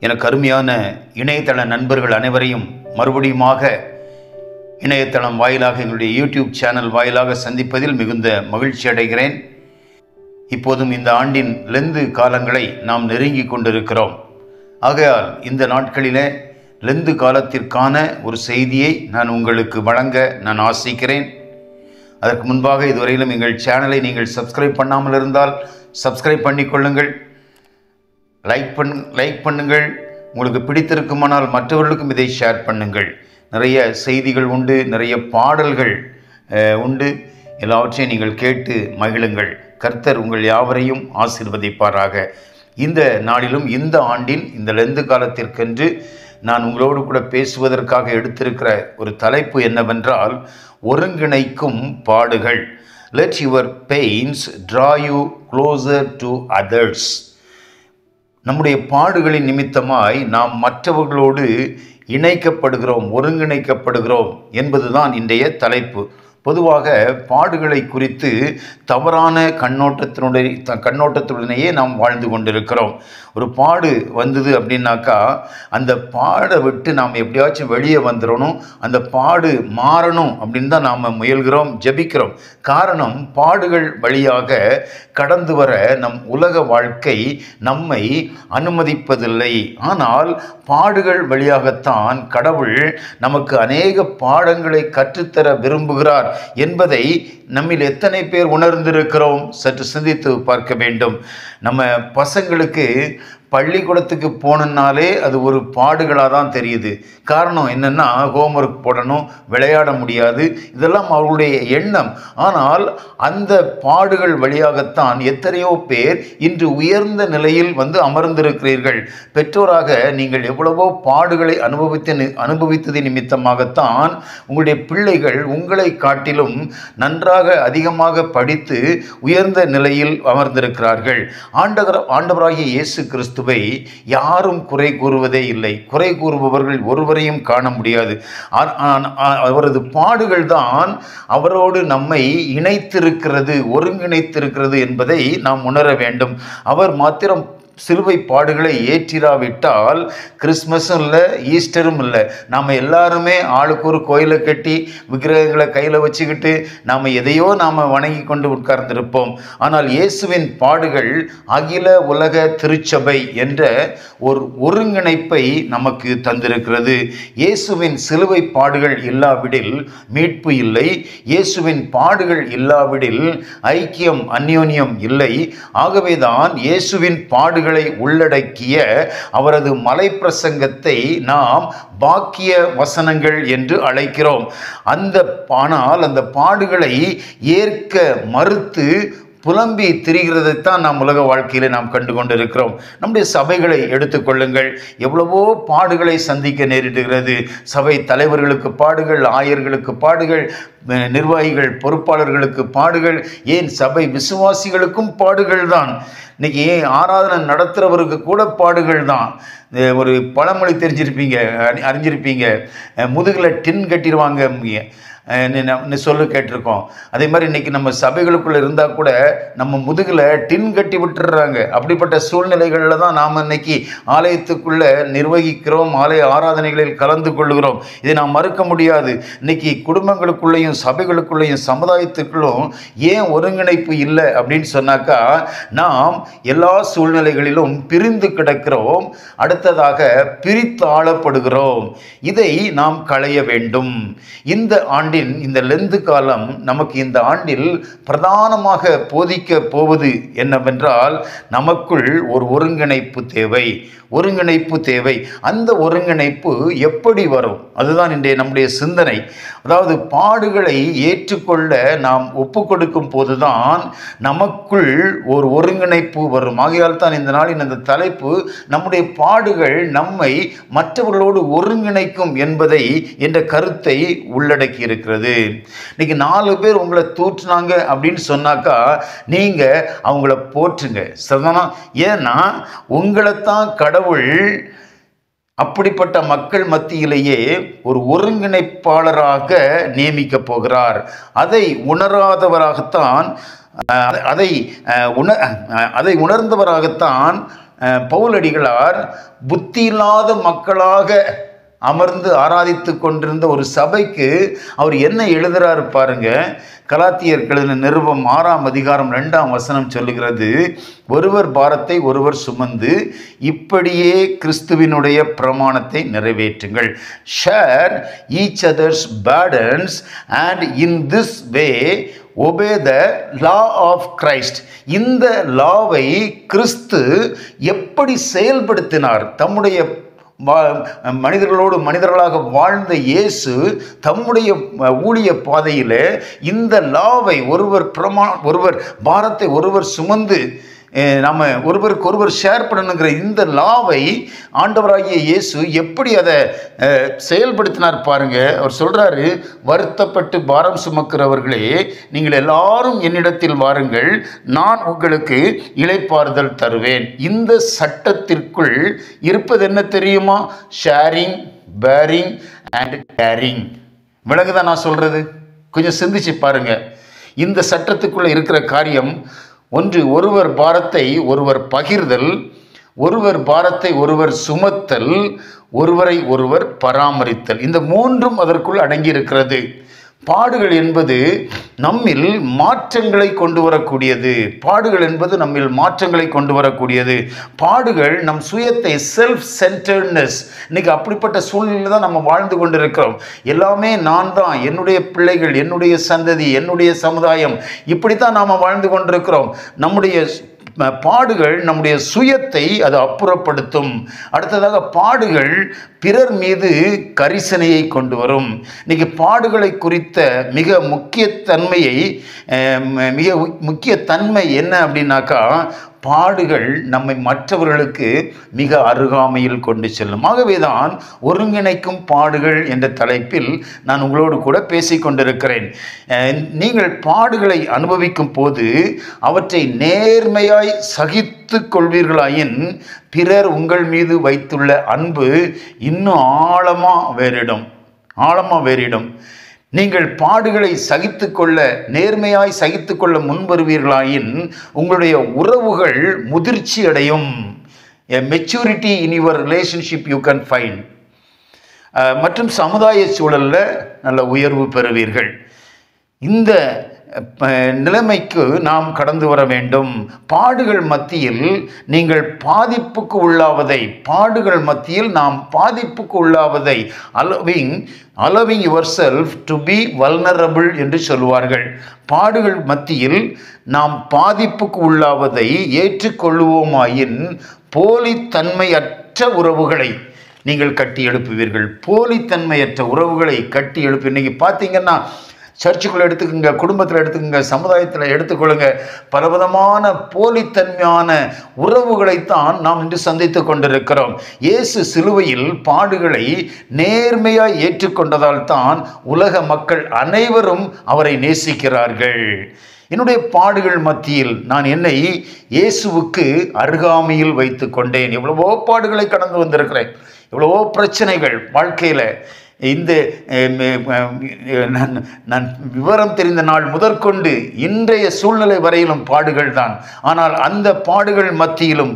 எனக்கு அருமையான இணையதள நண்பர்கள் அனைவரையும் மறுபடியுமாக இணையதளம் வாயிலாக எங்களுடைய யூடியூப் சேனல் வாயிலாக சந்திப்பதில் மிகுந்த மகிழ்ச்சி அடைகிறேன். இப்போதும் இந்த ஆண்டின் லெந்து காலங்களை நாம் நெருங்கி கொண்டிருக்கிறோம். ஆகையால் இந்த நாட்களிலே லெந்து காலத்திற்கான ஒரு செய்தியை நான் உங்களுக்கு வழங்க நான் ஆசிக்கிறேன். அதற்கு முன்பாக இதுவரையிலும் எங்கள் சேனலை நீங்கள் சப்ஸ்கிரைப் பண்ணாமல் இருந்தால் சப்ஸ்கிரைப் பண்ணிக்கொள்ளுங்கள். லைக் பண்ணுங்கள். உங்களுக்கு பிடித்திருக்குமானால் மற்றவர்களுக்கும் இதை ஷேர் பண்ணுங்கள். நிறைய செய்திகள் உண்டு, நிறைய பாடல்கள் உண்டு. எல்லாவற்றையும் நீங்கள் கேட்டு மகிழுங்கள். கர்த்தர் உங்கள் யாவரையும் ஆசீர்வதிப்பாராக. இந்த நாளிலும் இந்த ஆண்டின் இந்த லெந்து காலத்திற்கென்று நான் உங்களோடு கூட பேசுவதற்காக எடுத்திருக்கிற ஒரு தலைப்பு என்னவென்றால், ஒருங்கிணைக்கும் பாடுகள். Let your pains draw you closer to others. நம்முடைய பாடுகளின் நிமித்தமாய் நாம் மற்றவர்களோடு இணைக்கப்படுகிறோம், ஒருங்கிணைக்கப்படுகிறோம் என்பதுதான் இன்றைய தலைப்பு. பொதுவாக பாடுகளை குறித்து தவறான கண்ணோட்டத்துடனேயே நாம் வாழ்ந்து கொண்டிருக்கிறோம். ஒரு பாடு வந்தது அப்படின்னாக்கா அந்த பாடை விட்டு நாம் எப்படியாச்சும் வெளியே வந்துடணும், அந்த பாடு மாறணும் அப்படின்னு தான் நாம் முயல்கிறோம், ஜெபிக்கிறோம். காரணம், பாடுகள் வழியாக கடந்து வர நம் உலக வாழ்க்கை நம்மை அனுமதிப்பதில்லை. ஆனால் பாடுகள் வழியாகத்தான் கடவுள் நமக்கு அநேக பாடங்களை கற்றுத்தர விரும்புகிறார் என்பதை நம்மில் எத்தனை பேர் உணர்ந்திருக்கிறோம்? சற்று சிந்தித்து பார்க்க வேண்டும். நம்ம பசங்களுக்கு பள்ளிக்கூடத்துக்கு போனனாலே அது ஒரு பாடுகளாக தான் தெரியுது. காரணம் என்னென்னா, ஹோம்ஒர்க் போடணும், விளையாட முடியாது, இதெல்லாம் அவர்களுடைய எண்ணம். ஆனால் அந்த பாடுகள் வழியாகத்தான் எத்தனையோ பேர் இன்று உயர்ந்த நிலையில் அமர்ந்திருக்கிறீர்கள். பெற்றோராக நீங்கள் எவ்வளவோ பாடுகளை அனுபவித்தது நிமித்தமாகத்தான் உங்களுடைய பிள்ளைகள் உங்களை காட்டிலும் நன்றாக அதிகமாக படித்து உயர்ந்த நிலையில் அமர்ந்திருக்கிறார்கள். ஆண்டவராகிய இயேசு கிறிஸ்துவை யாரும் குறை கூறுவதே இல்லை. குறை கூறுபவர்கள் ஒருவரையும் காண முடியாது. அவரது பாடுகள் தான் அவரோடு நம்மை இணைத்திருக்கிறது, ஒருங்கிணைத்திருக்கிறது என்பதை நாம் உணர வேண்டும். அவர் மாத்திரம் சிலுவை பாடுகளை ஏற்றிராவிட்டால் கிறிஸ்மஸும் இல்லை, ஈஸ்டரும் இல்லை. நாம் எல்லாருமே ஆளுக்கு ஒரு கோயிலை கட்டி விக்கிரகங்களை கையில் வச்சுக்கிட்டு நாம் எதையோ நாம் வணங்கி கொண்டு உட்கார்ந்திருப்போம். ஆனால் இயேசுவின் பாடுகள் அகில உலக திருச்சபை என்ற ஒரு ஒருங்கிணைப்பை நமக்கு தந்திருக்கிறது. இயேசுவின் சிலுவை பாடுகள் இல்லாவிடில் மீட்பு இல்லை. இயேசுவின் பாடுகள் இல்லாவிடில் ஐக்கியம், அந்யோன்யம் இல்லை. ஆகவேதான் இயேசுவின் பாடுகள் உள்ளடக்கிய அவரது மலை பிரசங்கத்தை நாம் பாக்கிய வசனங்கள் என்று அழைக்கிறோம். ஆனால் அந்த பாடுகளை ஏற்க மறுத்து புலம்பி திரிகிறதைத்தான் நாம் உலக வாழ்க்கையில் நாம் கண்டு கொண்டிருக்கிறோம். நம்முடைய சபைகளை எடுத்துக்கொள்ளுங்கள், எவ்வளவோ பாடுகளை சந்திக்க நேரிடுகிறது. சபை தலைவர்களுக்கு பாடுகள், ஆயர்களுக்கு பாடுகள், நிர்வாகிகள் பொறுப்பாளர்களுக்கு பாடுகள், ஏன் சபை விசுவாசிகளுக்கும் பாடுகள் தான். இன்னைக்கு ஆராதனை நடத்துகிறவருக்கு கூட பாடுகள் தான். ஒரு பழமொழி அறிஞ்சிருப்பீங்க, முதுகில் டின் கட்டிடுவாங்க சொல்லு கேட்டிருக்கோம். அதே மாதிரி இன்னைக்கு நம்ம சபைகளுக்குள்ள இருந்தால் கூட நம்ம முதுகில் டின் கட்டி விட்டுடுறாங்க. அப்படிப்பட்ட சூழ்நிலைகளில் தான் நாம் இன்னைக்கு ஆலயத்துக்குள்ள நிர்வகிக்கிறோம், ஆலய ஆராதனைகளில் கலந்து கொள்ளுகிறோம். இதை நாம் மறுக்க முடியாது. இன்னைக்கு குடும்பங்களுக்குள்ளேயும் சபைகளுக்குள்ளேயும் சமுதாயத்துக்குள்ளும் ஏன் ஒருங்கிணைப்பு இல்லை அப்படின்னு சொன்னாக்கா, நாம் எல்லா சூழ்நிலைகளிலும் பிரிந்து கிடக்கிறோம், அடுத்ததாக பிரித்து ஆளப்படுகிறோம். இதை நாம் களைய வேண்டும். இந்த ஆண்டில் இந்த லெந்து காலம் நமக்கு இந்த ஆண்டில் பிரதானமாக போதிக்க போவது என்னவென்றால், நமக்குள் ஒரு ஒருங்கிணைப்பு தேவை. அந்த ஒருங்கிணைப்பு எப்படி வரும்? அதுதான் இன்றைய நம்முடைய சிந்தனை. அதாவது பாடுகளை ஏற்றுக்கொள்ள நாம் ஒப்பு கொடுக்கும் போதுதான் நமக்குள் ஒரு ஒருங்கிணைப்பு வரும். ஆகையால் தான் இந்த நாளின் அந்த தலைப்பு, நம்முடைய பாடுகள் நம்மை மற்றவர்களோடு ஒருங்கிணைக்கும் என்பதை என்ற கருத்தை உள்ளடக்கி இருக்கிறது. இன்னைக்கு 4 பேர் உங்களை தூற்றுனாங்க அப்படின்னு சொன்னாக்கா நீங்க அவங்கள போற்றுங்க. சரிதானா? ஏன்னா உங்களைத்தான் கடவுள் அப்படிப்பட்ட மக்கள் மத்தியிலேயே ஒரு ஒருங்கிணைப்பாளராக நியமிக்க போகிறார். அதை உணராதவராகத்தான் அதை உணர்ந்தவராகத்தான் பவுலடிகளார் புத்தி இல்லாத மக்களாக அமர்ந்து ஆராதித்து கொண்டிருந்த ஒரு சபைக்கு அவர் என்ன எழுதுறாரு பாருங்க. கலாத்தியர் எழுதின நிருபம் 6ஆம் அதிகாரம் 2ஆம் வசனம் சொல்லுகிறது, ஒருவர் பாரத்தை ஒருவர் சுமந்து இப்படியே கிறிஸ்துவினுடைய பிரமாணத்தை நிறைவேற்றுங்கள். Share each others burdens and in this way obey the law of Christ. இந்த லாவை கிறிஸ்து எப்படி செயல்படுத்தினார்? தம்முடைய மனிதர்களோடு மனிதர்களாக வாழ்ந்த இயேசு தம்முடைய ஊழிய பாதையில் இந்த லாவை ஒருவர் பாரத்தை ஒருவர் சுமந்து நம்ம ஒருவருக்கு ஒருவர் ஷேர் பண்ணணுங்கிற இந்த லாவை ஆண்டவராகிய இயேசு எப்படி அதை செயல்படுத்தினார் பாருங்க. அவர் சொல்றாரு, வருத்தப்பட்டு பாரம் சுமக்கிறவர்களே நீங்கள் எல்லாரும் என்னிடத்தில் வாருங்கள், நான் உங்களுக்கு இளைப்பாறுதல் தருவேன். இந்த சட்டத்திற்குள் இருப்பது என்ன தெரியுமா? Sharing, bearing and caring. விளங்குதான் நான் சொல்றது? கொஞ்சம் சிந்திச்சு பாருங்க. இந்த சட்டத்துக்குள்ள இருக்கிற காரியம் ஒன்று, ஒருவர் பாரத்தை ஒருவர் பகிர்தல், ஒருவர் பாரத்தை ஒருவர் சுமத்தல், ஒருவரை ஒருவர் பராமரித்தல். இந்த மூன்றும் அதற்குள் அடங்கி இருக்கிறது. பாடுகள் என்பது நம்மில் மாற்றங்களை கொண்டு வரக்கூடியது. பாடுகள் என்பது நம்மில் மாற்றங்களை கொண்டு வரக்கூடியது. பாடுகள் நம் சுயத்தை, செல்ஃப் சென்டர்ட்னஸ், இன்னைக்கு அப்படிப்பட்ட சூழ்நிலையில் தான் நம்ம வாழ்ந்து கொண்டிருக்கிறோம். எல்லாமே நான் தான், என்னுடைய பிள்ளைகள், என்னுடைய சந்ததி, என்னுடைய சமுதாயம், இப்படித்தான் நாம் வாழ்ந்து கொண்டிருக்கிறோம். நம்முடைய பாடுகள் நம்முடைய சுயத்தை அது அப்புறப்படுத்தும். அடுத்ததாக பாடுகள் பிறர் மீது கரிசனையை கொண்டு வரும். இன்னைக்கு பாடுகளை குறித்த மிக முக்கிய தன்மை என்ன அப்படின்னாக்கா, பாடுகள் நம்மை மற்றவர்களுக்கு மிக அருகாமையில் கொண்டு செல்லும். ஆகவேதான் ஒருங்கிணைக்கும் பாடுகள் என்ற தலைப்பில் நான் உங்களோடு கூட பேசிக்கொண்டிருக்கிறேன். நீங்கள் பாடுகளை அனுபவிக்கும் போது அவற்றை நேர்மையாய் சகித்து கொள்வீர்களாயின் பிறர் உங்கள் மீது வைத்துள்ள அன்பு இன்னும் ஆழமாக வேறிடும். நீங்கள் பாடுகளை சகித்துக்கொள்ள, நேர்மையாய் சகித்துக்கொள்ள முன்வருவீர்களாயின் உங்களுடைய உறவுகள் முதிர்ச்சி அடையும். A maturity in your relationship you can find. மற்றும் சமுதாய சூழலில் நல்ல உயர்வு பெறுவீர்கள். இந்த நிலைமைக்கு நாம் கடந்து வர வேண்டும். பாடுகள் மத்தியில் நீங்கள் பாதிப்புக்கு உள்ளாவதை allowing yourself to be vulnerable என்று சொல்லுவார்கள். பாடுகள் மத்தியில் நாம் பாதிப்புக்கு உள்ளாவதை ஏற்றுக்கொள்ளுவோமாயின் போலித்தன்மையற்ற உறவுகளை நீங்கள் கட்டி எழுப்புவீர்கள். போலித்தன்மையற்ற உறவுகளை கட்டி எழுப்பு. இன்னைக்கு பார்த்தீங்கன்னா சர்ச்சுக்குள்ள எடுத்துக்கோங்க, குடும்பத்தில் எடுத்துக்கோங்க, சமுதாயத்தில் எடுத்துக்கொள்ளுங்க, பலவிதமான போலித்தன்மையான உறவுகளைத்தான் நாம் இன்று சந்தித்து கொண்டிருக்கிறோம். இயேசு சிலுவையில் பாடுகளை நேர்மையாய் ஏற்றுக்கொண்டதால் தான் உலக மக்கள் அனைவரும் அவரை நேசிக்கிறார்கள். என்னுடைய பாடுகள் மத்தியில் நான் என்னை இயேசுவுக்கு அருகாமையில் வைத்து கொண்டேன். எவ்வளவோ பாடுகளை கடந்து வந்திருக்கிறேன், எவ்வளவோ பிரச்சனைகள் வாழ்க்கையில். இந்த நான் விவரம் தெரிந்த நாள் முதற்கொண்டு இன்றைய சூழ்நிலை வரையிலும் பாடுகள் தான். ஆனால் அந்த பாடுகள் மத்தியிலும்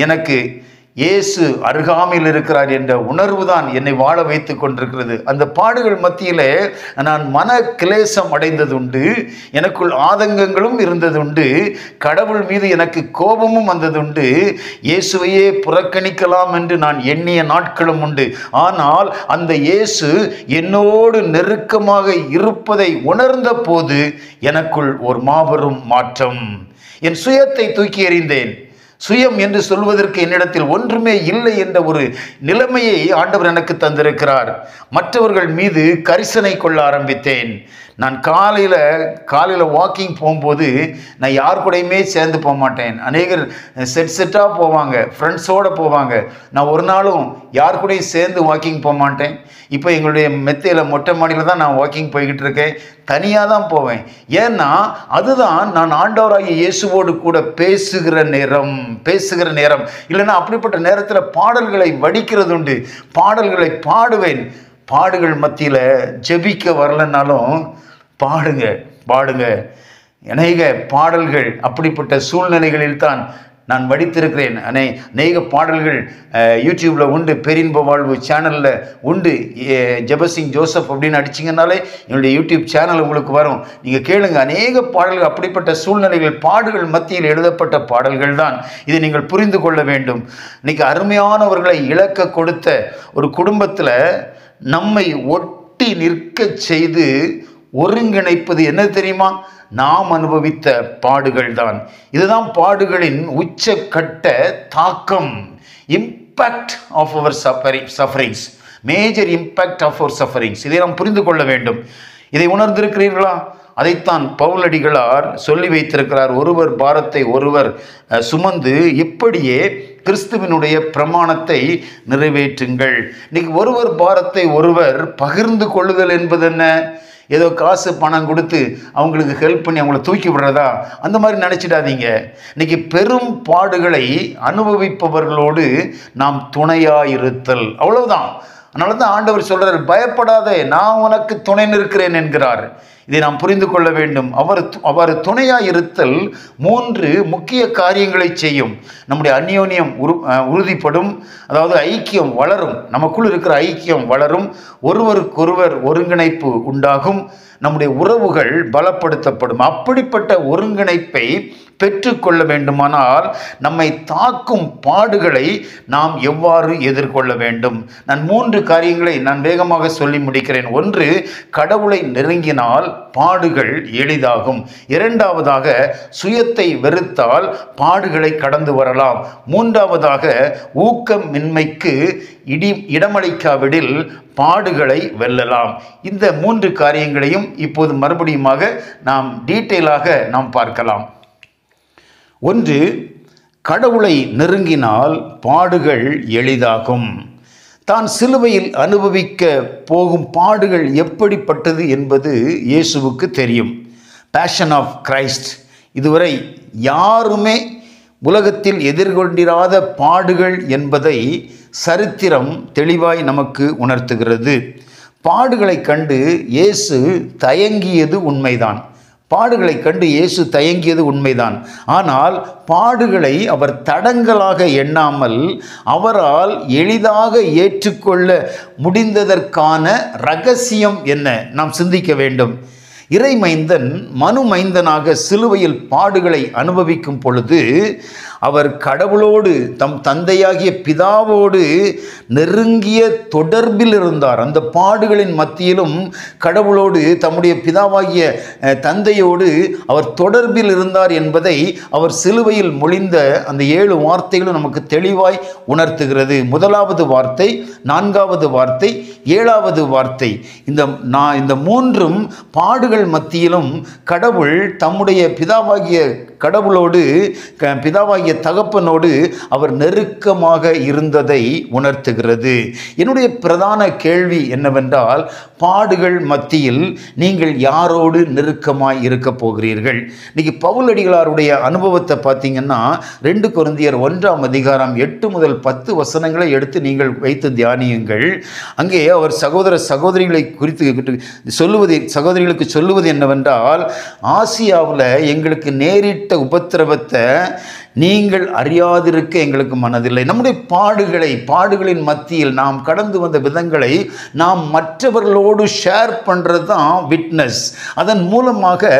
எனக்கு இயேசு அருகாமையில் இருக்கிறார் என்ற உணர்வு தான் என்னை வாழ வைத்து கொண்டிருக்கிறது. அந்த பாடுகள் மத்தியிலே நான் மன கிளேசம் அடைந்ததுண்டு, எனக்குள் ஆதங்கங்களும் இருந்ததுண்டு, கடவுள் மீது எனக்கு கோபமும் வந்ததுண்டு, இயேசுவையே புறக்கணிக்கலாம் என்று நான் எண்ணிய நாட்களும் உண்டு. ஆனால் அந்த இயேசு என்னோடு நெருக்கமாக இருப்பதை உணர்ந்த போது எனக்குள் ஒரு மாபெரும் மாற்றம். என் சுயத்தை தூக்கி எறிந்தேன். சுயம் என்று சொல்வதற்கு என்னிடத்தில் ஒன்றுமே இல்லை என்ற ஒரு நிலைமையை ஆண்டவர் எனக்கு தந்திருக்கிறார். மற்றவர்கள் மீது கரிசனை கொள்ள ஆரம்பித்தேன். நான் காலையில் வாக்கிங் போகும்போது நான் யார் கூடயுமே சேர்ந்து போக மாட்டேன். அநேகர் செட்டாக போவாங்க, ஃப்ரெண்ட்ஸோடு போவாங்க. நான் ஒரு நாளும் யார் கூடயும் சேர்ந்து வாக்கிங் போக மாட்டேன். இப்போ எங்களுடைய மெத்தையில் மொட்டை மாடியில் தான் நான் வாக்கிங் போய்கிட்டு இருக்கேன். தனியாக தான் போவேன். ஏன்னா அதுதான் நான் ஆண்டவராகிய இயேசுவோடு கூட பேசுகிற நேரம். இல்லைன்னா அப்படிப்பட்ட நேரத்தில் பாடல்களை வடிக்கிறது உண்டு, பாடல்களை பாடுவேன். பாடுகள் மத்தியில் ஜெபிக்க வரலன்னாலும் பாடுங்க. அநேக பாடல்கள் அப்படிப்பட்ட சூழ்நிலைகளில் தான் நான் வடித்திருக்கிறேன். அநேக பாடல்கள் யூடியூப்பில் உண்டு, பேரின்ப வாழ்வு சேனலில் உண்டு. ஜெபசிங் ஜோசப் அப்படின்னு அடிச்சிங்கனாலே என்னுடைய யூடியூப் சேனல் உங்களுக்கு வரும். நீங்கள் கேளுங்க. அநேக பாடல்கள் அப்படிப்பட்ட சூழ்நிலைகள், பாடுகள் மத்தியில் எழுதப்பட்ட பாடல்கள் தான். இதை நீங்கள் புரிந்து கொள்ள வேண்டும். இன்னைக்கு அருமையானவர்களை இழக்க கொடுத்த ஒரு குடும்பத்தில் நம்மை ஒட்டி நிற்க செய்து ஒருங்கிணைப்பது என்ன தெரியுமா? நாம் அனுபவித்த பாடுகள் தான். இதுதான் பாடுகளின் உச்சக்கட்ட தாக்கம். Impact of our sufferings, major impact of our sufferings. இதை நாம் புரிந்து கொள்ள வேண்டும். இதை உணர்ந்திருக்கிறீர்களா? அதைத்தான் பவுலடிகளார் சொல்லி வைத்திருக்கிறார். ஒருவர் பாரத்தை ஒருவர் சுமந்து இப்படியே கிறிஸ்துவினுடைய பிரமாணத்தை நிறைவேற்றுங்கள். இன்னைக்கு ஒருவர் பாரத்தை ஒருவர் பகிர்ந்து கொள்ளுதல் என்பது என்ன? ஏதோ காசு பணம் கொடுத்து அவங்களுக்கு ஹெல்ப் பண்ணி அவங்கள தூக்கி விடுறதா? அந்த மாதிரி நினச்சிடாதீங்க. இன்னைக்கு பெரும் பாடுகளை அனுபவிப்பவர்களோடு நாம் துணையாயிருத்தல், அவ்வளவுதான். அதனால தான் ஆண்டவர் சொல்றார், பயப்படாதே, நான் உனக்கு துணை நிற்கிறேன் என்கிறார். இதை நாம் புரிந்து கொள்ள வேண்டும். அவர் துணையாக இருத்தல் 3 முக்கிய காரியங்களை செய்யும். நம்முடைய அந்யோன்யம் உறுதிப்படும், அதாவது ஐக்கியம் வளரும், நமக்குள் இருக்கிற ஐக்கியம் வளரும், ஒருவருக்கொருவர் ஒருங்கிணைப்பு உண்டாகும், நம்முடைய உறவுகள் பலப்படுத்தப்படும். அப்படிப்பட்ட ஒருங்கிணைப்பை பெற்றுக்கொள்ள வேண்டுமானால் நம்மை தாக்கும் பாடுகளை நாம் எவ்வாறு எதிர்கொள்ள வேண்டும்? நான் 3 காரியங்களை நான் வேகமாக சொல்லி முடிக்கிறேன். 1, கடவுளை நெருங்கினால் பாடுகள் எளிதாகும். 2வதாக, சுயத்தை வெறுத்தால் பாடுகளை கடந்து வரலாம். 3வதாக, ஊக்கமின்மைக்கு இடமளிக்காவிடில் பாடுகளை வெல்லலாம். இந்த 3 காரியங்களையும் இப்போது மறுபடியுமாக நாம் டீட்டெயிலாக நாம் பார்க்கலாம். 1, கடவுளை நெருங்கினால் பாடுகள் எளிதாகும். தான் சிலுவையில் அனுபவிக்க போகும் பாடுகள் எப்படிப்பட்டது என்பது இயேசுவுக்கு தெரியும். பேஷன் ஆஃப் கிரைஸ்ட், இதுவரை யாருமே உலகத்தில் எதிர்கொண்டிராத பாடுகள் என்பதை சரித்திரம் தெளிவாய் நமக்கு உணர்த்துகிறது. பாடுகளை கண்டு இயேசு தயங்கியது உண்மைதான். பாடுகளை கண்டு இயேசு தயங்கியது உண்மைதான். ஆனால் பாடுகளை அவர் தடங்கலாக எண்ணாமல் அவரால் எளிதாக ஏற்றுக்கொள்ள முடிந்ததற்கான ரகசியம் என்ன? நாம் சிந்திக்க வேண்டும். இறைமைந்தன் மனுமைந்தனாக சிலுவையில் பாடுகளை அனுபவிக்கும் பொழுது அவர் கடவுளோடு, தம் தந்தையாகிய பிதாவோடு நெருங்கிய தொடர்பில் இருந்தார். அந்த பாடுகளின் மத்தியிலும் கடவுளோடு, தம்முடைய பிதாவாகிய தந்தையோடு அவர் தொடர்பில் இருந்தார் என்பதை அவர் சிலுவையில் மொழிந்த அந்த 7 வார்த்தைகளும் நமக்கு தெளிவாய் உணர்த்துகிறது. 1வது வார்த்தை, 4வது வார்த்தை, 7வது வார்த்தை. இந்த 3ம் பாடுகள் மத்தியிலும் கடவுள் தம்முடைய பிதாவாகிய கடவுளோடு, பிதாவாகிய தகப்பனோடு அவர் நெருக்கமாக இருந்ததை உணர்த்துகிறது. என்னுடைய பிரதான கேள்வி என்னவென்றால், பாடுகள் மத்தியில் நீங்கள் யாரோடு நெருக்கமாய் இருக்க போகிறீர்கள்? இன்னைக்கு பவுலடிகளாருடைய அனுபவத்தை பார்த்தீங்கன்னா 2 கொரிந்தியர் 1ஆம் அதிகாரம் 8 முதல் 10 வசனங்களை எடுத்து நீங்கள் வைத்து தியானியுங்கள். அங்கே அவர் சகோதரிகளை குறித்து சகோதரிகளுக்கு சொல்லுவது என்னவென்றால், ஆசியாவில் எங்களுக்கு நேரிட்ட உபத்திரவத்தை நீங்கள் அறியாதிருக்க எங்களுக்கு மனதில்லை. நம்முடைய பாடுகளின் மத்தியில் நாம் கடந்து வந்த விதங்களை நாம் மற்றவர்களோடு ஷேர் பண்ணுறது தான் விட்னஸ். அதன் மூலமாக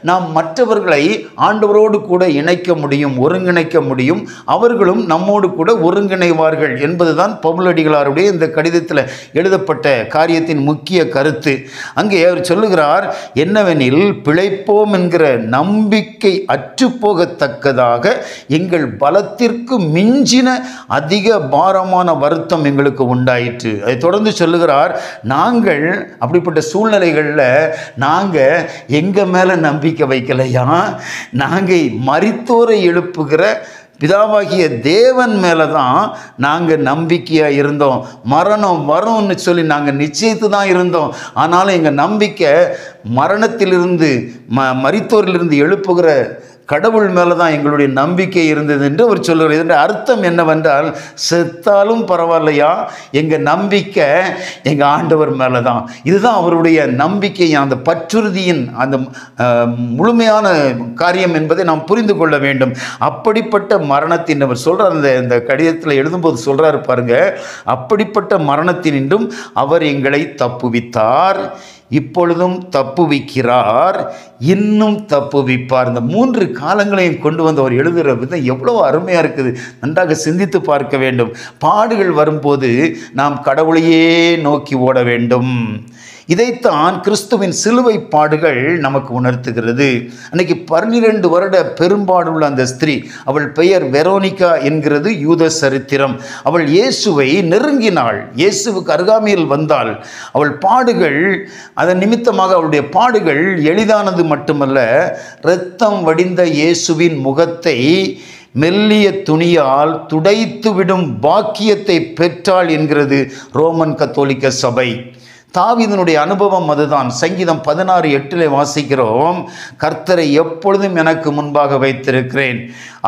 நாம் மற்றவர்களை ஆண்டவரோடு கூட இணைக்க முடியும், ஒருங்கிணைக்க முடியும். அவர்களும் நம்மோடு கூட ஒருங்கிணைவார்கள் என்பதுதான் பவுலடிகளாருடைய இந்த கடிதத்தில் எழுதப்பட்ட காரியத்தின் முக்கிய கருத்து. அங்கே அவர் சொல்லுகிறார், என்னவெனில் பிழைப்போம் என்கிற நம்பிக்கை அற்றுப்போகத்தக்கதாக எங்கள் பலத்திற்கு மிஞ்சின அதிக பாரமான வருத்தம் எங்களுக்கு உண்டாயிற்று. அதை தொடர்ந்து சொல்லுகிறார், நாங்கள் அப்படிப்பட்ட சூழ்நிலைகளில் நாங்கள் எங்கள் மேலே நம்பிக்கை வைக்கலையா, நாங்கள் மரித்தோரை எழுப்புகிற பிதாவாகிய தேவன் மேலே தான் நாங்கள் நம்பிக்கையாக இருந்தோம். மரணம் வரும்னு சொல்லி நாங்கள் நிச்சயித்து தான் இருந்தோம். ஆனாலும் எங்கள் நம்பிக்கை மரணத்திலிருந்து மரித்தோரிலிருந்து எழுப்புகிற கடவுள் மேலே தான் எங்களுடைய நம்பிக்கை இருந்தது என்று அவர் சொல்லுவார். இதனுடைய அர்த்தம் என்னவென்றால், செத்தாலும் பரவாயில்லையா, எங்கள் நம்பிக்கை எங்கள் ஆண்டவர் மேலே தான். இதுதான் அவருடைய நம்பிக்கை, அந்த பற்றுறுதியின் அந்த முழுமையான காரியம் என்பதை நாம் புரிந்து கொள்ள வேண்டும். அப்படிப்பட்ட மரணத்தின் அவர் சொல்கிறார், இந்த கடிதத்தில் எழுதும்போது சொல்கிறாரு பாருங்க, அப்படிப்பட்ட மரணத்தினின்றும் அவர் எங்களை தப்புவித்தார், இப்பொழுதும் தப்புவிக்கிறார், இன்னும் தப்புவிப்பார். இந்த 3 காலங்களையும் கொண்டு வந்து அவர் எழுதுகிற விதம் எவ்வளோ அருமையாக இருக்குது. நன்றாக சிந்தித்து பார்க்க வேண்டும். பாடுகள் வரும்போது நாம் கடவுளையே நோக்கி ஓட வேண்டும். இதைத்தான் கிறிஸ்துவின் சிலுவை பாடுகள் நமக்கு உணர்த்துகிறது. அன்னைக்கு 12 வருட பெரும்பாடுள்ள அந்த ஸ்திரீ, அவள் பெயர் வெரோனிகா என்கிறது யூத சரித்திரம். அவள் இயேசுவை நெருங்கினாள், இயேசுவுக்கு அருகாமையில் வந்தாள். அவள் பாடுகள், அதன் நிமித்தமாக அவளுடைய பாடுகள் எளிதானது மட்டுமல்ல, இரத்தம் வடிந்த இயேசுவின் முகத்தை மெல்லிய துணியால் துடைத்துவிடும் பாக்கியத்தை பெற்றாள் என்கிறது ரோமன் கத்தோலிக்க சபை. தாவீதினுடைய அனுபவம் அதுதான். சங்கீதம் 16:8 வாசிக்கிறோம், கர்த்தரை எப்பொழுதும் எனக்கு முன்பாக வைத்திருக்கிறேன்,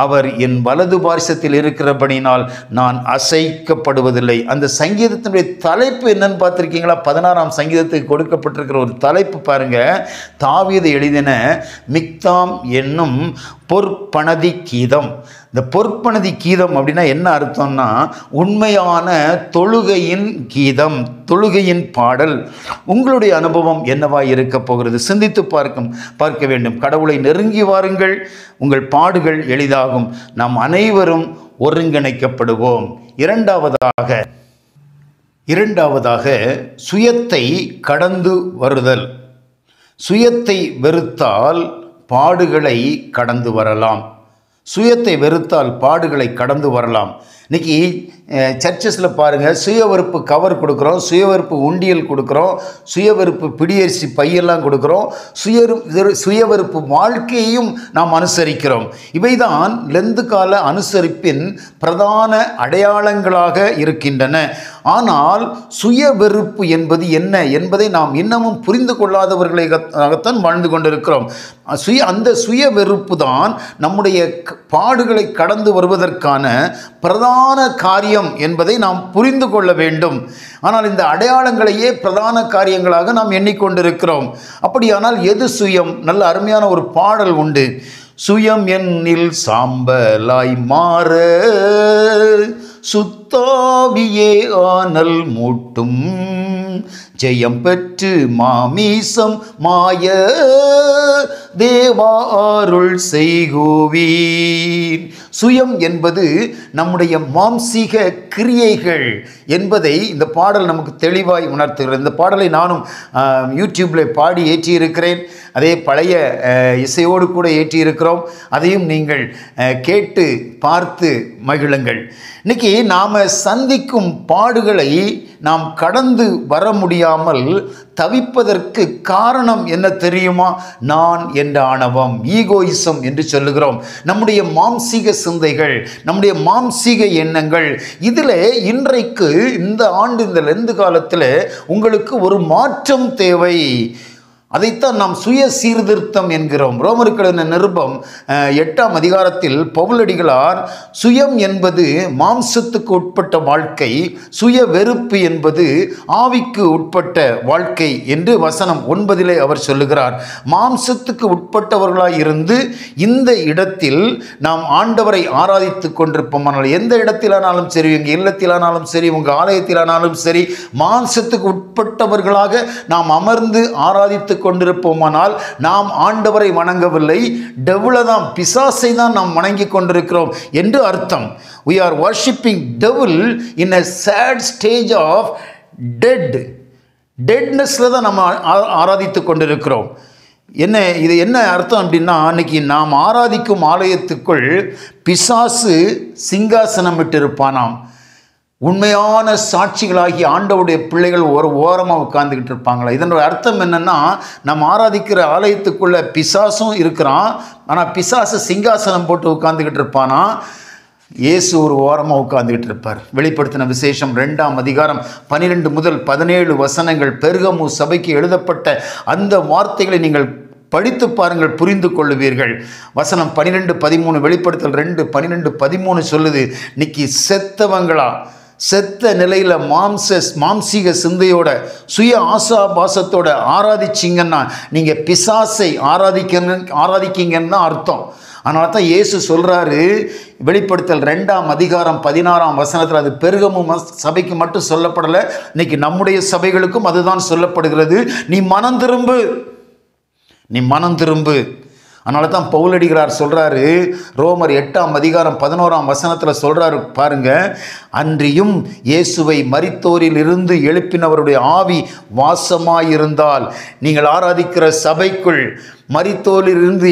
அவர் என் வலது பார்சத்தில் இருக்கிறபடினால் நான் அசைக்கப்படுவதில்லை. அந்த சங்கீதத்தினுடைய தலைப்பு என்னன்னு பார்த்துருக்கீங்களா? 16ஆம் சங்கீதத்துக்கு கொடுக்கப்பட்டிருக்கிற ஒரு தலைப்பு பாருங்க, தாவீது எழுதின மிக்தாம் என்னும் பொற்பனதி கீதம். இந்த பொற்பனதி கீதம் அப்படின்னா என்ன அர்த்தம்னா, உண்மையான தொழுகையின் கீதம், தொழுகையின் பாடல். உங்களுடைய அனுபவம் என்னவாய் இருக்க போகிறது? சிந்தித்து பார்க்க வேண்டும். கடவுளை நெருங்கி வாருங்கள், உங்கள் பாடுகள் எளிதாகும். நாம் அனைவரும் ஒருங்கிணைக்கப்படுவோம். இரண்டாவதாக சுயத்தை கடந்து வருதல். சுயத்தை வெறுத்தால் பாடுகளை கடந்து வரலாம். சுயத்தை வெறுத்தால் பாடுகளை கடந்து வரலாம். இன்றைக்கி சர்ச்சஸில் பாருங்கள், சுயவெறுப்பு கவர் கொடுக்குறோம், சுயவெறுப்பு உண்டியல் கொடுக்குறோம், சுயவெறுப்பு பிடியரிசி பையெல்லாம் கொடுக்குறோம், சுயவெறுப்பு வாழ்க்கையையும் நாம் அனுசரிக்கிறோம். இவைதான் லெந்து கால அனுசரிப்பின் பிரதான அடையாளங்களாக இருக்கின்றன. ஆனால் சுயவெறுப்பு என்பது என்ன என்பதை நாம் இன்னமும் புரிந்து கொள்ளாதவர்களாகத்தான் வாழ்ந்து கொண்டிருக்கிறோம். அந்த சுயவெறுப்பு தான் நம்முடைய பாடுகளை கடந்து வருவதற்கான பிரதான காரியம் என்பதை நாம் புரிந்து கொள்ள வேண்டும். ஆனால் இந்த அடையாளங்களையே பிரதான காரியங்களாக நாம் எண்ணிக்கொண்டிருக்கிறோம். அப்படியானால் எது சுயம்? நல்ல அருமையான ஒரு பாடல் உண்டு. சுயம் என்னில் சாம்பலாய் மாற சுத்தாவியே ஆனல் மூட்டும், ஜெயம் பெற்று மாமீசம் மாய தேவா அருள் செய்குவீர். சுயம் என்பது நம்முடைய மாம்சீக கிரியைகள் என்பதை இந்த பாடல் நமக்கு தெளிவாய் உணர்த்துகிறது. இந்த பாடலை நானும் யூடியூப்பில் பாடி ஏற்றியிருக்கிறேன். அதே பழைய இசையோடு கூட ஏற்றியிருக்கிறோம். அதையும் நீங்கள் கேட்டு பார்த்து மகிழுங்கள். இன்றைக்கி நாம் சந்திக்கும் பாடுகளை நாம் கடந்து வர முடியாமல் தவிப்பதற்கு காரணம் என்ன தெரியுமா? நான் என்ற ஆணவம், ஈகோயிசம் என்று சொல்லுகிறோம். நம்முடைய மாம்சீக சிந்தைகள், நம்முடைய மாம்சீக எண்ணங்கள். இதில் இன்றைக்கு இந்த ஆண்டு, இந்த லெந்து காலத்தில் உங்களுக்கு ஒரு மாற்றம் தேவை. அதைத்தான் நாம் சுய சீர்திருத்தம் என்கிறோம். ரோமருக்கு எழுதின நிருபம் 8ஆம் அதிகாரத்தில் பவுலடிகளார் சுயம் என்பது மாம்சத்துக்கு உட்பட்ட வாழ்க்கை, சுய வெறுப்பு என்பது ஆவிக்கு உட்பட்ட வாழ்க்கை என்று வசனம் 9 அவர் சொல்லுகிறார். மாம்சத்துக்கு உட்பட்டவர்களாய் இருந்து இந்த இடத்தில் நாம் ஆண்டவரை ஆராதித்து கொண்டிருப்போமானால், எந்த இடத்திலானாலும் சரி, உங்கள் இல்லத்திலானாலும் சரி, உங்கள் ஆலயத்திலானாலும் சரி, மாம்சத்துக்கு உட்பட்டவர்களாக நாம் அமர்ந்து ஆராதித்து கொண்டிருப்போமானால் நாம் ஆண்டவரை வணங்கவில்லை, டெவிலை தான், பிசாசை தான் நாம் வணங்கி கொண்டிருக்கிறோம் என்று அர்த்தம். we are worshipping devil in a sad stage of deadnessல தான் நம்ம ஆராதித்து கொண்டிருக்கிறோம். இது என்ன அர்த்தம் அப்படின்னா, அன்னைக்கு நாம் ஆராதிக்கும் ஆலயத்துக்குள் பிசாசு சிங்காசனம் விட்டிருப்பானாம். உண்மையான சாட்சிகளாகி ஆண்டவருடைய பிள்ளைகள் ஒரு ஓரமாக உட்கார்ந்துக்கிட்டு இருப்பாங்களா? இதனோட அர்த்தம் என்னென்னா, நம்ம ஆராதிக்கிற ஆலயத்துக்குள்ளே பிசாசும் இருக்கிறான், ஆனால் பிசாசு சிங்காசனம் போட்டு உட்கார்ந்துக்கிட்டு இருப்பானா, இயேசு ஒரு ஓரமாக உட்கார்ந்துக்கிட்டு இருப்பார். வெளிப்படுத்தின விசேஷம் 2ஆம் அதிகாரம் 12 முதல் 17 வசனங்கள் பெர்கமு சபைக்கு எழுதப்பட்ட அந்த வார்த்தைகளை நீங்கள் படித்து பாருங்கள், புரிந்து கொள்ளுவீர்கள். வசனம் 12-13, வெளிப்படுத்தல் 2:12-13 சொல்லுது, இன்னைக்கு செத்தவங்களா, செத்த நிலையில் மாம்சீக சிந்தையோட சுய ஆசாபாசத்தோட ஆராதிச்சிங்கன்னா நீங்கள் பிசாசை ஆராதிக்கீங்கன்னு தான் அர்த்தம். அதனால தான் இயேசு சொல்கிறாரு, வெளிப்படுத்தல் 2:16 அது பெருகமும் சபைக்கு மட்டும் சொல்லப்படலை, இன்னைக்கு நம்முடைய சபைகளுக்கும் அதுதான் சொல்லப்படுகிறது. நீ மனம் திரும்பு. அதனால தான் பவுலடிகளார் சொல்கிறாரு, ரோமர் 8:11 சொல்கிறாரு பாருங்க, அன்றியும் இயேசுவை மரித்தோரில் இருந்து எழுப்பினவருடைய ஆவி வாசமாயிருந்தால் நீங்கள் ஆராதிக்கிற சபைக்குள் மரித்தோரிலிருந்து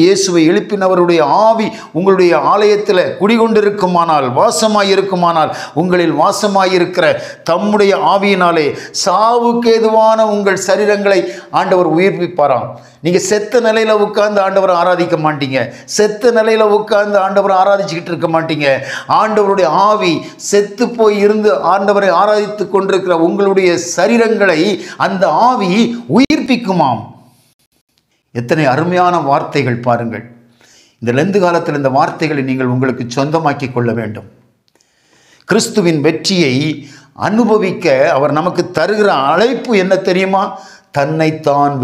இயேசுவை எழுப்பினவருடைய ஆவி உங்களுடைய ஆலயத்தில் குடிகொண்டிருக்குமானால், வாசமாயிருக்குமானால், உங்களில் வாசமாயிருக்கிற தம்முடைய ஆவியினாலே சாவுக்கு ஏதுவான உங்கள் சரீரங்களை ஆண்டவர் உயிர்ப்பிப்பாராம். நீங்கள் செத்த நிலையில் உட்கார்ந்து ஆண்டவரை ஆராதிக்க மாட்டீங்க, செத்த நிலையில் உட்கார்ந்து ஆண்டவரை ஆராதிச்சுக்கிட்டு இருக்க மாட்டீங்க. ஆண்டவருடைய ஆவி செத்து போய் இருந்து ஆண்டவரை ஆராதித்து கொண்டிருக்கிற உங்களுடைய சரீரங்களை அந்த ஆவி உயிர்ப்பிக்குமாம். எத்தனை அருமையான வார்த்தைகள் பாருங்கள். இந்த லெந்து காலத்தில் இந்த வார்த்தைகளை நீங்கள் உங்களுக்கு சொந்தமாக்கி கொள்ள வேண்டும். கிறிஸ்துவின் வெற்றியை அனுபவிக்க அவர் நமக்கு தருகிற அழைப்பு என்ன தெரியுமா? தன்னைத்தான்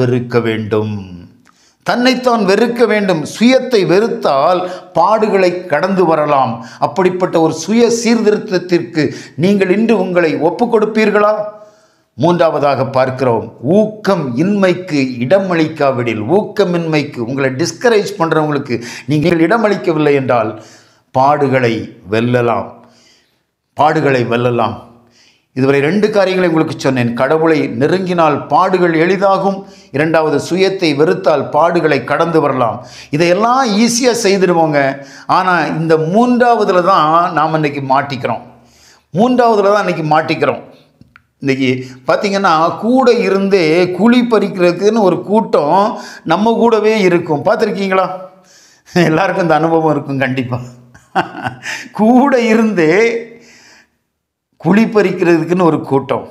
வெறுக்க வேண்டும். சுயத்தை வெறுத்தால் பாடுகளை கடந்து வரலாம். அப்படிப்பட்ட ஒரு சுய சீர்திருத்தத்திற்கு நீங்கள் இன்று உங்களை ஒப்புக் கொடுப்பீர்களா? மூன்றாவதாக பார்க்கிறோம், ஊக்கமின்மைக்கு இடமளிக்காவிடில், ஊக்கமின்மைக்கு உங்களை டிஸ்கரேஜ் பண்ணுறவங்களுக்கு நீங்கள் இடமளிக்கவில்லை என்றால் பாடுகளை வெல்லலாம். இதுவரை 2 காரியங்களை உங்களுக்கு சொன்னேன். கடவுளை நெருங்கினால் பாடுகள் எளிதாகும். 2வது, சுயத்தை வெறுத்தால் பாடுகளை கடந்து வரலாம். இதையெல்லாம் ஈஸியாக செய்திடுவோங்க. ஆனால் இந்த 3வதுல தான் நாம் இன்றைக்கி மாட்டிக்கிறோம். இன்றைக்கி பார்த்திங்கன்னா, கூட இருந்தே குழி பறிக்கிறதுக்குன்னு ஒரு கூட்டம் நம்ம கூடவே இருக்கும். பார்த்துருக்கீங்களா? எல்லாருக்கும் இந்த அனுபவம் இருக்கும் கண்டிப்பாக. கூட இருந்தே குழி பறிக்கிறதுக்குன்னு ஒரு கூட்டம்.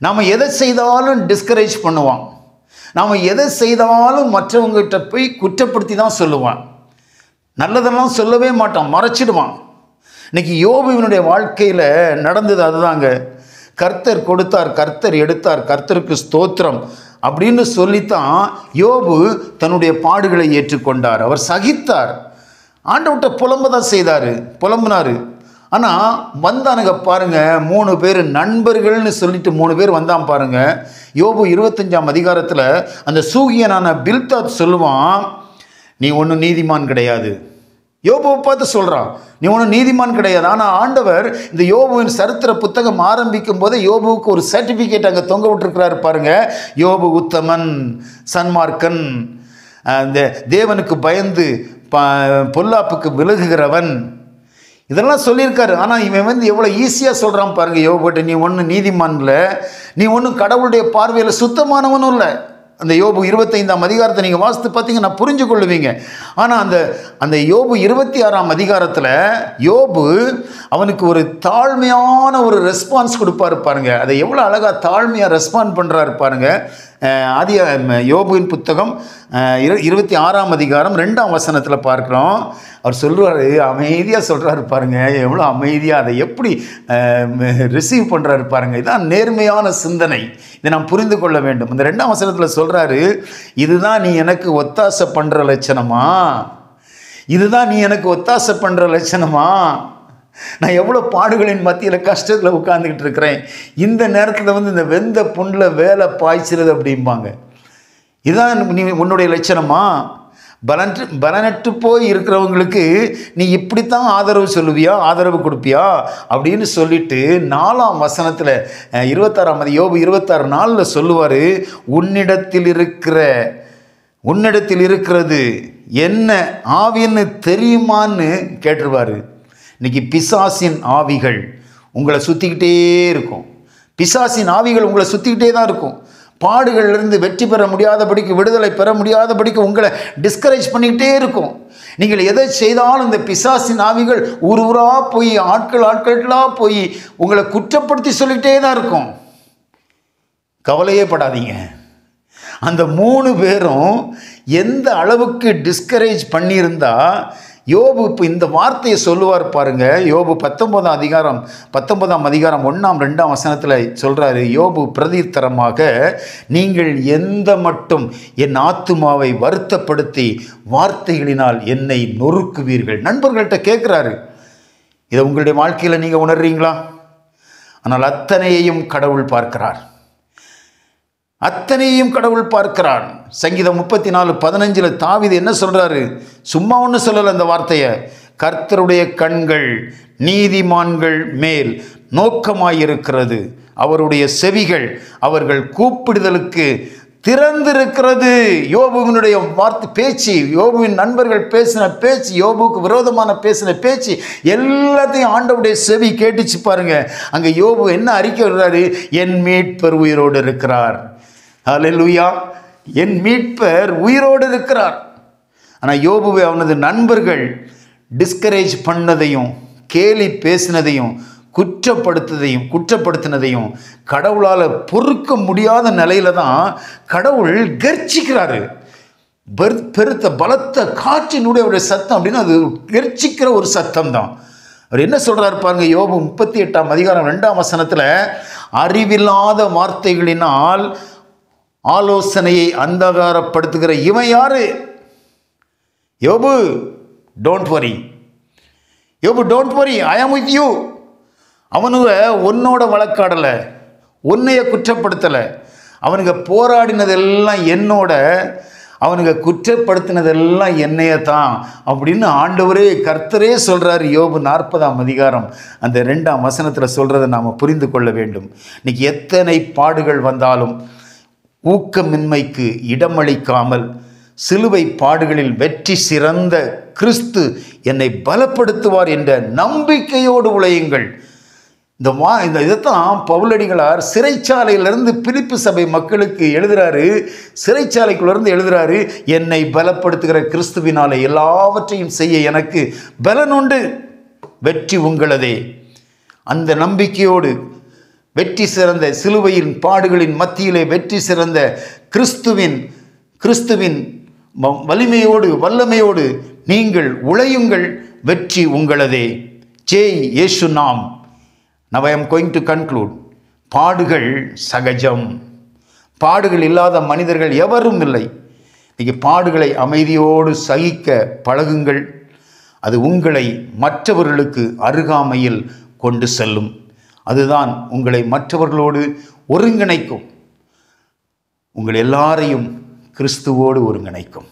நாம் எதை செய்தாலும் டிஸ்கரேஜ் பண்ணுவான். நாம் எதை செய்தாலும் மற்றவங்ககிட்ட போய் குற்றப்படுத்தி தான் சொல்லுவான். நல்லதெல்லாம் சொல்லவே மாட்டான், மறைச்சிடுவான். இன்றைக்கி யோபுவினுடைய வாழ்க்கையில் நடந்தது அதுதாங்க. கர்த்தர் கொடுத்தார், கர்த்தர் எடுத்தார், கர்த்தருக்கு ஸ்தோத்திரம் அப்படின்னு சொல்லித்தான் யோபு தன்னுடைய பாடுகளை ஏற்றுக்கொண்டார். அவர் சகித்தார். ஆண்டவர்கிட்ட புலம்பினார். ஆனால் வந்தானுங்க பாருங்க, 3 பேர் நண்பர்கள்னு சொல்லிட்டு 3 பேர் வந்தான் பாருங்க. யோபு 25 அந்த சூகியனான பில்தாத் சொல்லுவான், நீ ஒன்றும் நீதிமான் கிடையாது. யோபுவை பார்த்து சொல்கிறான், நீ ஒன்றும் நீதிமான் கிடையாது. ஆனால் ஆண்டவர் இந்த யோபுவின் சரித்திர புத்தகம் ஆரம்பிக்கும் போது யோபுவுக்கு ஒரு சர்டிஃபிகேட் அங்கே தொங்க விட்டுருக்கிறாரு பாருங்க. யோபு உத்தமன், சன்மார்க்கன், இந்த தேவனுக்கு பயந்து பொல்லாப்புக்கு விலகுகிறவன், இதெல்லாம் சொல்லியிருக்காரு. ஆனால் இவன் எவ்வளோ ஈஸியாக சொல்கிறான் பாருங்கள் யோபுட்ட, நீ ஒன்றும் நீதிமான் இல்லை, நீ ஒன்றும் கடவுளுடைய பார்வையில் சுத்தமானவனும் இல்லை. அந்த யோபு 25 நீங்கள் வாசித்து பார்த்தீங்கன்னா புரிஞ்சு கொள்ளுவீங்க. ஆனால் அந்த யோபு 26 யோபு அவனுக்கு ஒரு தாழ்மையான ஒரு ரெஸ்பான்ஸ் கொடுப்பாரு பாருங்க. அதை எவ்வளோ அழகாக தாழ்மையாக ரெஸ்பாண்ட் பண்ணுறாரு பாருங்க. யோபுவின் புத்தகம் 26 2 பார்க்குறோம். அவர் சொல்கிறாரு, அமைதியாக சொல்கிறாரு பாருங்க, எவ்வளோ அமைதியாக அதை எப்படி ரிசீவ் பண்ணுறாரு பாருங்க. இதுதான் நேர்மையான சிந்தனை. இதை நாம் புரிந்து கொள்ள வேண்டும். இந்த 2 சொல்கிறாரு, இதுதான் நீ எனக்கு ஒத்தாசை பண்ணுற லட்சணமா? நான் எவ்வளோ பாடுகளின் மத்தியில் கஷ்டத்தில் உட்காந்துக்கிட்டு இருக்கிறேன். இந்த நேரத்தில் இந்த வெந்த புண்ணில் வேலை பாய்ச்சிறது அப்படிம்பாங்க. இதுதான் நீ உன்னுடைய லட்சணமா? பலனற்று போய் இருக்கிறவங்களுக்கு நீ இப்படித்தான் ஆதரவு கொடுப்பியா அப்படின்னு சொல்லிட்டு 4 யோபு 26:4 சொல்லுவார், உன்னிடத்தில் இருக்கிறது என்ன ஆவின்னு தெரியுமான்னு கேட்டுருவார். இன்னைக்கு பிசாசின் ஆவிகள் உங்களை சுற்றிக்கிட்டே இருக்கும். தான் இருக்கும். பாடுகளிலிருந்து வெற்றி பெற முடியாதபடிக்கு, விடுதலை பெற முடியாதபடிக்கு உங்களை டிஸ்கரேஜ் பண்ணிக்கிட்டே இருக்கும். நீங்கள் எதை செய்தாலும் இந்த பிசாசின் ஆவிகள் ஊராக போய் ஆட்களாக போய் உங்களை குற்றப்படுத்தி சொல்லிக்கிட்டே தான் இருக்கும். கவலையே படாதீங்க. அந்த 3 பேரும் எந்த அளவுக்கு டிஸ்கரேஜ் பண்ணியிருந்தா யோபு இப்போ இந்த வார்த்தையை சொல்லுவார் பாருங்க. யோபு 19ஆம் அதிகாரம் 1ஆம் 2ஆம் வசனத்தில் சொல்கிறாரு. யோபு பிரதித்தரமாக, நீங்கள் எந்த மட்டும் என் ஆத்துமாவை வருத்தப்படுத்தி வார்த்தைகளினால் என்னை நொறுக்குவீர்கள். நண்பர்கள்ட்ட கேட்குறாரு. இதை உங்களுடைய வாழ்க்கையில் நீங்கள் உணர்றீங்களா? ஆனால் அத்தனையையும் கடவுள் பார்க்கிறார். அத்தனையும் கடவுள் பார்க்கிறான். சங்கீதம் 34:15 தாவீது என்ன சொல்றாரு? சும்மா ஒன்று சொல்லல அந்த வார்த்தையை. கர்த்தருடைய கண்கள் நீதிமான்கள் மேல் நோக்கமாயிருக்கிறது, அவருடைய செவிகள் அவர்கள் கூப்பிடுதலுக்கு திறந்திருக்கிறது. யோபுவினுடைய வார்த்தை பேச்சு, யோபுவின் நண்பர்கள் பேசின பேச்சு, யோபுக்கு விரோதமான பேசின பேச்சு எல்லாத்தையும் ஆண்டவருடைய செவி கேட்டுச்சு பாருங்க. அங்கே யோபு என்ன அறிக்கை விடுறாரு? என் மீட்பர் உயிரோடு இருக்கிறார். ஹல்லேலூயா, என் மீட்பர் உயிரோடு இருக்கிறார். ஆனால் யோபுவை அவனது நண்பர்கள் டிஸ்கரேஜ் பண்ணதையும் கேலி பேசினதையும் குற்றப்படுத்தினதையும் கடவுளால் பொறுக்க முடியாத நிலையில தான் கடவுள் கர்ச்சிக்கிறாரு. பெருத்த பலத்த காற்றினுடைய சத்தம் அப்படின்னு அது கர்ச்சிக்கிற ஒரு சத்தம் தான். அவர் என்ன சொல்றாரு பாருங்க. யோபு 38ஆம் அதிகாரம் 2ஆம் வசனத்தில், அறிவில்லாத வார்த்தைகளினால் ஆலோசனையை அந்தகாரப்படுத்துகிற இவன் யாரு? யோபு டோன்ட் வரி, யோபு டோன்ட் வரி, ஐ ஆம் வித் யூ. அவனுங்க உன்னோட வழக்காடலை, உன்னைய குற்றப்படுத்தலை. அவனுங்க போராடினதெல்லாம் என்னோட, அவனுங்க குற்றப்படுத்தினதெல்லாம் என்னைய தான் அப்படின்னு ஆண்டவரே கர்த்தரே சொல்கிறார். யோபு 40ஆம் அதிகாரம் அந்த 2ஆம் வசனத்தில் சொல்கிறத நாம் புரிந்து கொள்ள வேண்டும். இன்னைக்கு எத்தனை பாடுகள் வந்தாலும் ஊக்கமின்மைக்கு இடமளிக்காமல் சிலுவை பாடுகளில் வெற்றி சிறந்த கிறிஸ்து என்னை பலப்படுத்துவார் என்ற நம்பிக்கையோடு உழையுங்கள். இதைத்தான் பவுலடிகளார் சிறைச்சாலையிலிருந்து பிலிப்பு சபை மக்களுக்கு எழுதுறாரு. சிறைச்சாலைக்குள்ளேருந்து எழுதுறாரு, என்னை பலப்படுத்துகிற கிறிஸ்துவினாலே எல்லாவற்றையும் செய்ய எனக்கு பலனுண்டு, வெற்றி உங்களதே. அந்த நம்பிக்கையோடு வெற்றி சிறந்த சிலுவையின் பாடுகளின் மத்தியிலே வெற்றி சிறந்த கிறிஸ்துவின் வலிமையோடு வல்லமையோடு நீங்கள் உழையுங்கள், வெற்றி உங்களதே. ஜெய் இயேசு நாம். Now I am going to conclude. பாடுகள் சகஜம். பாடுகள் இல்லாத மனிதர்கள் எவரும் இல்லை. நீங்கள் பாடுகளை அமைதியோடு சகிக்க பழகுங்கள். அது உங்களை மற்றவர்களுக்கு அருகாமையில் கொண்டு செல்லும். அதுதான் உங்களை மற்றவர்களோடு ஒருங்கிணைக்கும். உங்கள் எல்லாரையும் கிறிஸ்துவோடு ஒருங்கிணைக்கும்.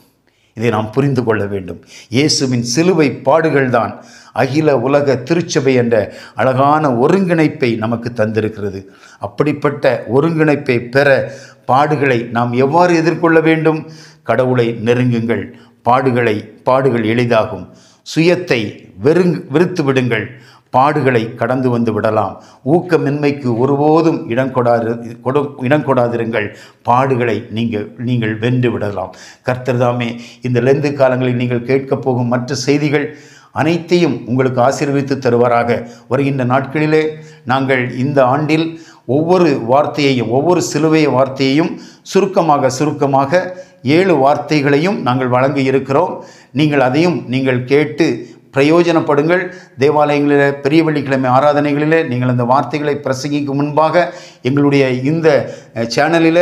இதை நாம் புரிந்து கொள்ள வேண்டும். இயேசுவின் சிலுவை பாடுகள் தான் அகில உலக திருச்சபை என்ற அழகான ஒருங்கிணைப்பை நமக்கு தந்திருக்கிறது. அப்படிப்பட்ட ஒருங்கிணைப்பை பெற பாடுகளை நாம் எவ்வாறு எதிர்கொள்ள வேண்டும்? கடவுளை நெருங்குங்கள். பாடுகள் எளிதாகும். சுயத்தை வெறுத்து விடுங்கள். பாடுகளை கடந்து வந்து விடலாம். ஊக்கமின்மைக்கு ஒருபோதும் இடம் கொடாதிருங்கள். பாடுகளை நீங்கள் வென்று விடலாம். கர்த்தர் தாமே இந்த லெந்து காலங்களில் நீங்கள் கேட்கப் போகும் மற்ற செய்திகள் அனைத்தையும் உங்களுக்கு ஆசீர்வதித்து தருவாராக. வருகின்ற நாட்களிலே நாங்கள் இந்த ஆண்டில் ஒவ்வொரு வார்த்தையையும், ஒவ்வொரு சிலுவை வார்த்தையையும் சுருக்கமாக 7 வார்த்தைகளையும் நாங்கள் வழங்க இருக்கிறோம். அதையும் நீங்கள் கேட்டு பிரயோஜனப்படுங்கள். தேவாலயங்களில் பெரிய வெள்ளிக்கிழமை ஆராதனைகளில் நீங்கள் அந்த வார்த்தைகளை பிரசங்கிக்கும் முன்பாக எங்களுடைய இந்த சேனலில்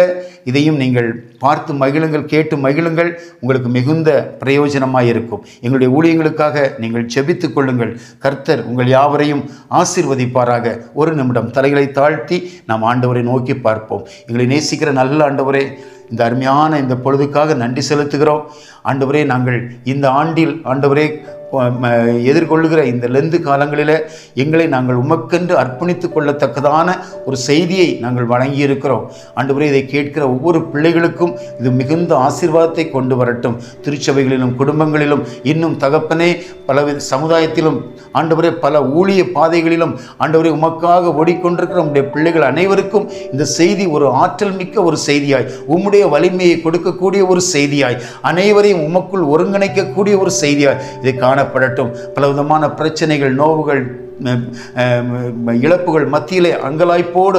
இதையும் நீங்கள் பார்த்து மகிழுங்கள், கேட்டு மகிழுங்கள். உங்களுக்கு மிகுந்த பிரயோஜனமாக இருக்கும். எங்களுடைய ஊழியங்களுக்காக நீங்கள் ஜெபித்து கொள்ளுங்கள். கர்த்தர் உங்கள் யாவரையும் ஆசீர்வதிப்பாராக. ஒரு நிமிடம் தலைகளை தாழ்த்தி நாம் ஆண்டவரை நோக்கி பார்ப்போம். எங்களை நேசிக்கிற நல்ல ஆண்டவரே, இந்த அருமையான இந்த பொழுதுக்காக நன்றி செலுத்துகிறோம். ஆண்டவரே, நாங்கள் இந்த ஆண்டில் ஆண்டவரே எதிர்கொள்ளுகிற இந்த லெந்து காலங்களில் எங்களை நாங்கள் உமக்கென்று அர்ப்பணித்து கொள்ளத்தக்கதான ஒரு செய்தியை நாங்கள் வழங்கியிருக்கிறோம். ஆண்டவரே, இதை கேட்கிற ஒவ்வொரு பிள்ளைகளுக்கும் இது மிகுந்த ஆசீர்வாதத்தை கொண்டு வரட்டும். திருச்சபைகளிலும் குடும்பங்களிலும் இன்னும் தகப்பனே பலவித சமுதாயத்திலும் ஆண்டவரே பல ஊழிய பாதைகளிலும் ஆண்டவரே உமக்காக ஓடிக்கொண்டிருக்கிற உம்முடைய பிள்ளைகள் அனைவருக்கும் இந்த செய்தி ஒரு ஆற்றல் மிக்க ஒரு செய்தியாய், உம்முடைய வலிமையை கொடுக்கக்கூடிய ஒரு செய்தியாய், அனைவரையும் உமக்குள் ஒருங்கிணைக்கக்கூடிய ஒரு செய்தியாய் இதை காணப்படட்டும். பலவிதமான பிரச்சனைகள், நோவுகள், இழப்புகள் மத்தியிலே அங்கலாய்ப்போடு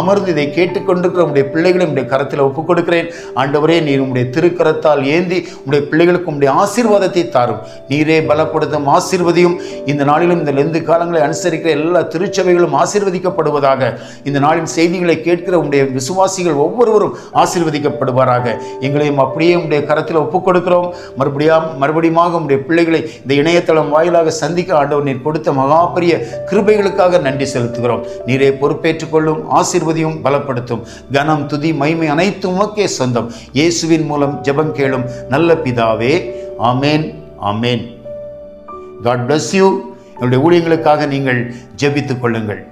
அமர்ந்து இதை கேட்டுக்கொண்டிருக்கிற உடைய பிள்ளைகளை உடைய கரத்தில் ஒப்புக் கொடுக்கிறேன். ஆண்டவரே, நீர் உடைய திருக்கரத்தால் ஏந்தி உடைய பிள்ளைகளுக்கு உடைய ஆசீர்வாதத்தை தாரும். நீரே பலப்படுத்தும், ஆசீர்வதியும். இந்த நாளிலும் இந்த லெந்து காலங்களை அனுசரிக்கிற எல்லா திருச்சபைகளும் ஆசீர்வதிக்கப்படுவதாக. இந்த நாளின் செய்திகளை கேட்கிற உடைய விசுவாசிகள் ஒவ்வொருவரும் ஆசீர்வதிக்கப்படுவாராக. எங்களையும் அப்படியே உடைய கரத்தில் ஒப்புக் கொடுக்கிறோம். மறுபடியும் உடைய பிள்ளைகளை இந்த இணையதளம் வாயிலாக சந்திக்க ஆண்டவர் நீர் கொடுத்த மகாபெரிய கிருபைகளுக்காக நன்றி செலுத்துகிறோம். நீரே பொறுப்பேற்றுக் கொள்ளும், ஆசீர்வதியும், பலப்படுத்தும். கனம், துதி, மகிமை அனைத்தும் உமக்கே சொந்தம். இயேசுவின் மூலம் ஜெபம் கேளும் நல்ல பிதாவே. ஆமேன், ஆமேன். God bless you. என்னுடைய ஊழியங்களுக்காக நீங்கள் ஜெபித்துக் கொள்ளுங்கள்.